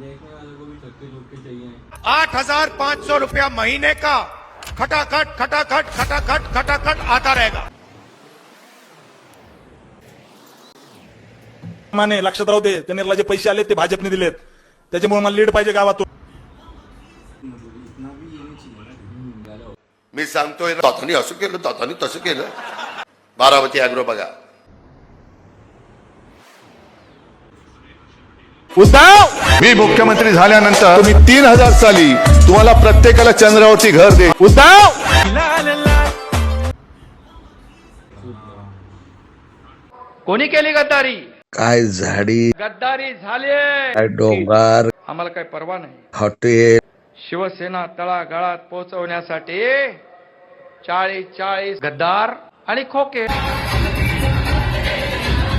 देखने वालों को भी छक्के चौके चाहिए। 8,500 रुपया महीने का खटाखट खटाखट खटाखट खटाखट आता रहेगा। माने लक्षात राहू दे, त्यांनी जे पैसे आले ते भाजपने दिलेत, त्याच्यामुळे मला लीड पाहिजे गावातून. इतना भी ये नहीं चाहिए। मी सांगतोय ना, तातानी असं केलं, तातानी तसं केलं. बारामती अॅग्रो बघा. उद्धव, मी मुख्यमंत्री झाल्यानंतर मी 3000 साली तुम्हाला प्रत्येकाला चंद्रावरती घर दे. उद्धव, कोणी केली गद्दारी? काय झाडी, गद्दारी झाली, काय डोंगर, आम्हाला काही परवा नाही. हॉटेल, शिवसेना तळागाळात पोहोचवण्यासाठी 40 गद्दार आणि खोके